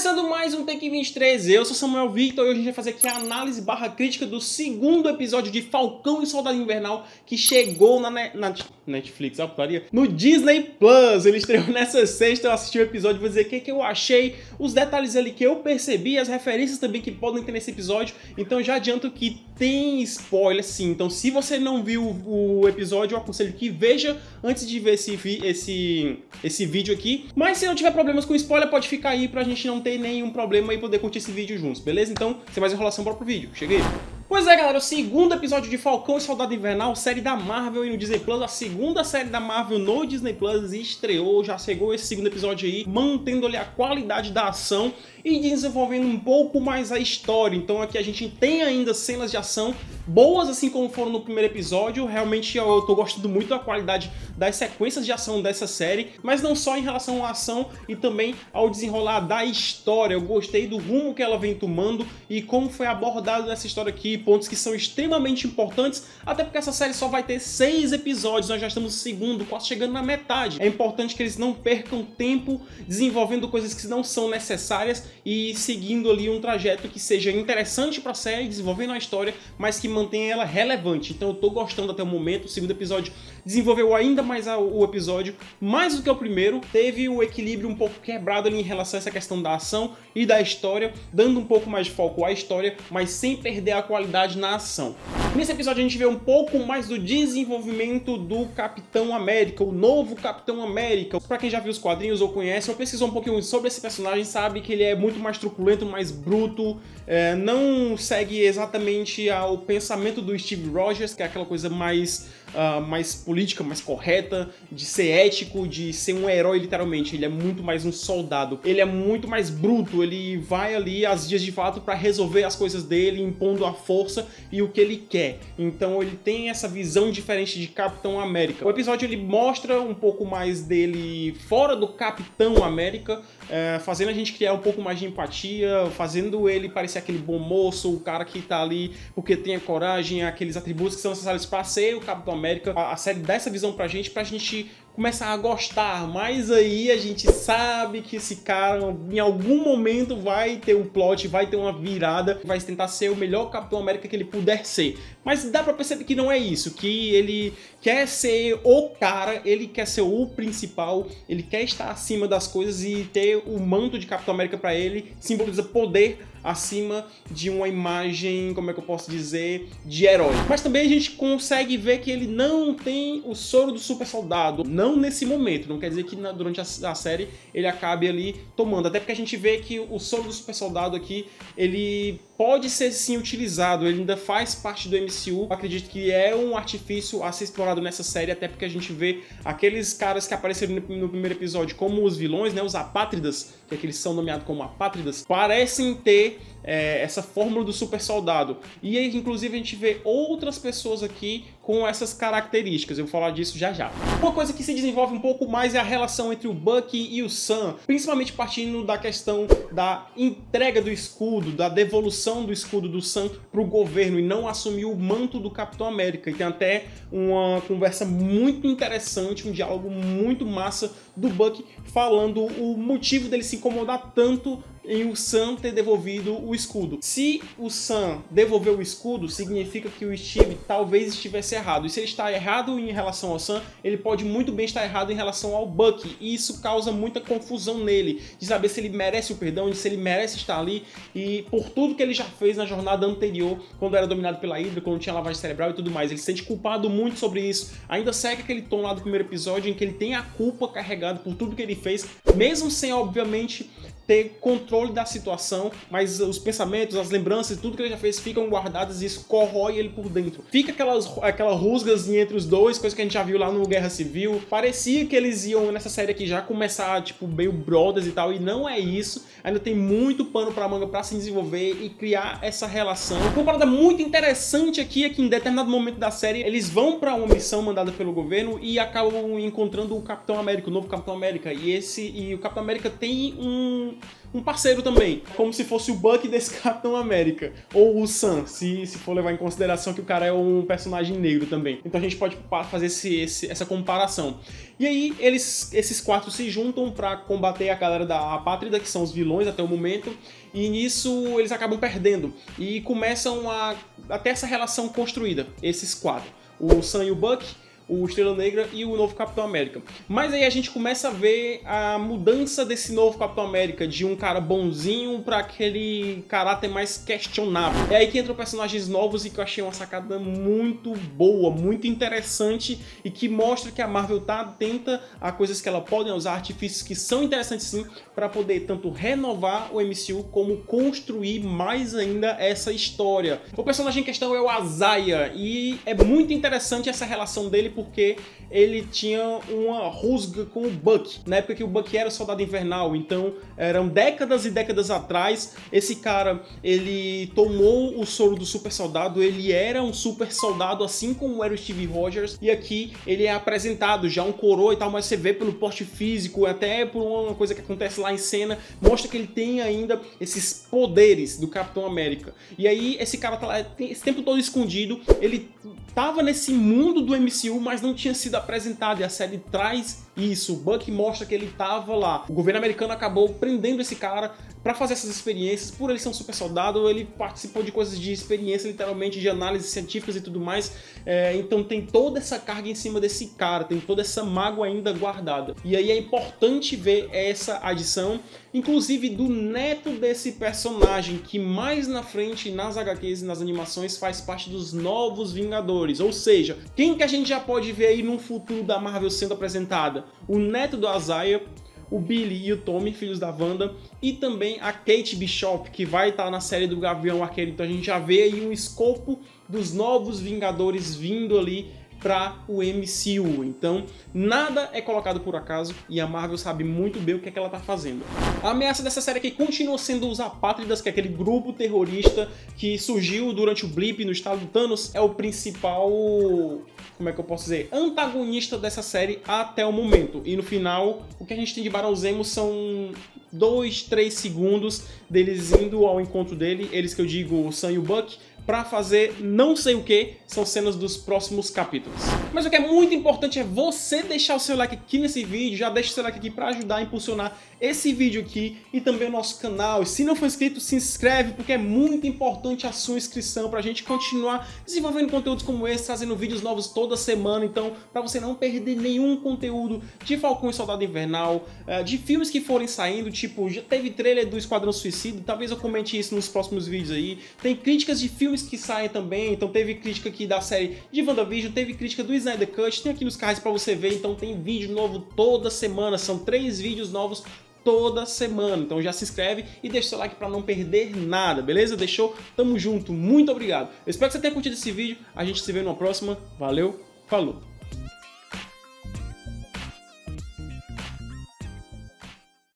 Começando mais um Take 23, eu sou Samuel Victor e hoje a gente vai fazer aqui a análise barra crítica do segundo episódio de Falcão e Soldado Invernal que chegou na Netflix, no Disney Plus. Ele estreou nessa sexta, eu assisti o episódio, vou dizer o que eu achei, os detalhes ali que eu percebi, as referências também que podem ter nesse episódio. Então já adianto que tem spoiler sim, então se você não viu o episódio, eu aconselho que veja antes de ver esse vídeo aqui. Mas se não tiver problemas com spoiler, pode ficar aí pra gente não ter nenhum problema e poder curtir esse vídeo juntos, beleza? Então, sem mais enrolação, bora pro vídeo. Cheguei! Pois é, galera, o segundo episódio de Falcão e Soldado Invernal, série da Marvel e no Disney Plus, a segunda série da Marvel no Disney Plus estreou, já chegou esse segundo episódio aí, mantendo ali a qualidade da ação e desenvolvendo um pouco mais a história. Então aqui a gente tem ainda cenas de ação boas, assim como foram no primeiro episódio. Realmente eu tô gostando muito da qualidade das sequências de ação dessa série, mas não só em relação à ação e também ao desenrolar da história. Eu gostei do rumo que ela vem tomando e como foi abordado nessa história aqui, pontos que são extremamente importantes, até porque essa série só vai ter 6 episódios, nós já estamos no segundo, quase chegando na metade. É importante que eles não percam tempo desenvolvendo coisas que não são necessárias e seguindo ali um trajeto que seja interessante para a série, desenvolvendo a história, mas que mantenha ela relevante. Então eu tô gostando até o momento. O segundo episódio desenvolveu ainda mais o episódio, mais do que o primeiro, teve o equilíbrio um pouco quebrado ali em relação a essa questão da ação e da história, dando um pouco mais de foco à história, mas sem perder a qualidade na ação. Nesse episódio a gente vê um pouco mais do desenvolvimento do Capitão América, o novo Capitão América. Pra quem já viu os quadrinhos ou conhece, ou pesquisou um pouquinho sobre esse personagem, sabe que ele é muito mais truculento, mais bruto, não segue exatamente o pensamento do Steve Rogers, que é aquela coisa mais política, mais correta, de ser ético, de ser um herói literalmente. Ele é muito mais um soldado, ele é muito mais bruto, ele vai ali às dias de fato para resolver as coisas dele, impondo a força e o que ele quer. Então ele tem essa visão diferente de Capitão América. O episódio ele mostra um pouco mais dele fora do Capitão América, fazendo a gente criar um pouco mais de empatia, fazendo ele parecer aquele bom moço, o cara que tá ali porque tem a coragem, aqueles atributos que são necessários para ser o Capitão América. A série dá essa visão pra gente começar a gostar, mas aí a gente sabe que esse cara em algum momento vai ter um plot, vai ter uma virada, vai tentar ser o melhor Capitão América que ele puder ser. Mas dá pra perceber que não é isso, que ele quer ser o cara, ele quer ser o principal, ele quer estar acima das coisas e ter o manto de Capitão América pra ele simboliza poder acima de uma imagem, como é que eu posso dizer, de herói. Mas também a gente consegue ver que ele não tem o soro do super soldado, não nesse momento, não quer dizer que durante a série ele acabe ali tomando, até porque a gente vê que o soro do super soldado aqui, ele pode ser sim utilizado, ele ainda faz parte do MCU, acredito que é um artifício a ser explorado nessa série, até porque a gente vê aqueles caras que apareceram no primeiro episódio como os vilões, né, os apátridas, que é que eles são nomeados como apátridas, parecem ter essa fórmula do super soldado. E aí, inclusive, a gente vê outras pessoas aqui com essas características. Eu vou falar disso já já. Uma coisa que se desenvolve um pouco mais é a relação entre o Bucky e o Sam, principalmente partindo da questão da entrega do escudo, da devolução do escudo do Sam para o governo e não assumir o manto do Capitão América. E tem até uma conversa muito interessante, um diálogo muito massa do Bucky falando o motivo dele se incomodar tanto em o Sam ter devolvido o escudo. Se o Sam devolveu o escudo, significa que o Steve talvez estivesse errado. E se ele está errado em relação ao Sam, ele pode muito bem estar errado em relação ao Bucky. E isso causa muita confusão nele, de saber se ele merece o perdão, de se ele merece estar ali. E por tudo que ele já fez na jornada anterior, quando era dominado pela Hydra, quando tinha lavagem cerebral e tudo mais. Ele se sente culpado muito sobre isso. Ainda segue aquele tom lá do primeiro episódio em que ele tem a culpa carregada por tudo que ele fez, mesmo sem, obviamente, ter controle da situação, mas os pensamentos, as lembranças, tudo que ele já fez ficam guardados e isso corrói ele por dentro. Fica aquela rusgazinha entre os dois, coisa que a gente já viu lá no Guerra Civil. Parecia que eles iam nessa série aqui já começar, tipo, meio brothers e tal, e não é isso. Ainda tem muito pano pra manga pra se desenvolver e criar essa relação. Uma parada muito interessante aqui é que em determinado momento da série, eles vão pra uma missão mandada pelo governo e acabam encontrando o Capitão América, o novo Capitão América. E o Capitão América tem um parceiro também, como se fosse o Bucky desse Capitão América, ou o Sam, se for levar em consideração que o cara é um personagem negro também. Então a gente pode fazer essa comparação. E aí esses quatro se juntam pra combater a galera da Apátrida, que são os vilões até o momento, e nisso eles acabam perdendo, e começam a ter essa relação construída, esses quatro, o Sam e o Bucky, o Estrela Negra e o novo Capitão América. Mas aí a gente começa a ver a mudança desse novo Capitão América, de um cara bonzinho para aquele caráter mais questionável. É aí que entram personagens novos e que eu achei uma sacada muito boa, muito interessante, e que mostra que a Marvel tá atenta a coisas que ela pode usar, artifícios que são interessantes sim, para poder tanto renovar o MCU como construir mais ainda essa história. O personagem em questão é o Isaiah, e é muito interessante essa relação dele, porque ele tinha uma rusga com o Bucky, na época que o Bucky era o Soldado Invernal. Então eram décadas e décadas atrás. Esse cara, ele tomou o soro do super soldado, ele era um super soldado assim como era o Steve Rogers, e aqui ele é apresentado já um coroa e tal, mas você vê pelo porte físico, até por uma coisa que acontece lá em cena, mostra que ele tem ainda esses poderes do Capitão América. E aí esse cara tá lá esse tempo todo escondido, ele tava nesse mundo do MCU, mas não tinha sido apresentado, e a série traz isso. O Bucky mostra que ele tava lá. O governo americano acabou prendendo esse cara pra fazer essas experiências. Por ele ser um super soldado, ele participou de coisas de experiência, literalmente, de análises científicas e tudo mais. Então tem toda essa carga em cima desse cara, tem toda essa mágoa ainda guardada. E aí é importante ver essa adição, inclusive do neto desse personagem, que mais na frente, nas HQs e nas animações, faz parte dos Novos Vingadores. Ou seja, quem que a gente já pode ver aí no futuro da Marvel sendo apresentada? O neto do Isaiah, o Billy e o Tommy, filhos da Wanda, e também a Kate Bishop, que vai estar na série do Gavião Arqueiro. Então a gente já vê aí um escopo dos Novos Vingadores vindo ali para o MCU. Então nada é colocado por acaso, e a Marvel sabe muito bem o que é que ela tá fazendo. A ameaça dessa série aqui continua sendo os Apátridas, que é aquele grupo terrorista que surgiu durante o blip no estado do Thanos. É o principal, como é que eu posso dizer, antagonista dessa série até o momento. E no final, o que a gente tem de Barão Zemo são 2, 3 segundos deles indo ao encontro dele, eles que eu digo, o Sam e o Bucky, pra fazer não sei o que, são cenas dos próximos capítulos. Mas o que é muito importante é você deixar o seu like aqui nesse vídeo, já deixa o seu like aqui pra ajudar a impulsionar esse vídeo aqui e também o nosso canal. E se não for inscrito, se inscreve, porque é muito importante a sua inscrição pra gente continuar desenvolvendo conteúdos como esse, trazendo vídeos novos toda semana. Então, pra você não perder nenhum conteúdo de Falcão e Soldado Invernal, de filmes que forem saindo, tipo, já teve trailer do Esquadrão Suicida, talvez eu comente isso nos próximos vídeos aí. Tem críticas de filmes que saem também, então teve crítica aqui da série de WandaVision, teve crítica do Snyder Cut, tem aqui nos cards pra você ver. Então tem vídeo novo toda semana, são 3 vídeos novos toda semana. Então já se inscreve e deixa o seu like pra não perder nada, beleza? Deixou? Tamo junto, muito obrigado. Eu espero que você tenha curtido esse vídeo, a gente se vê numa próxima. Valeu, falou!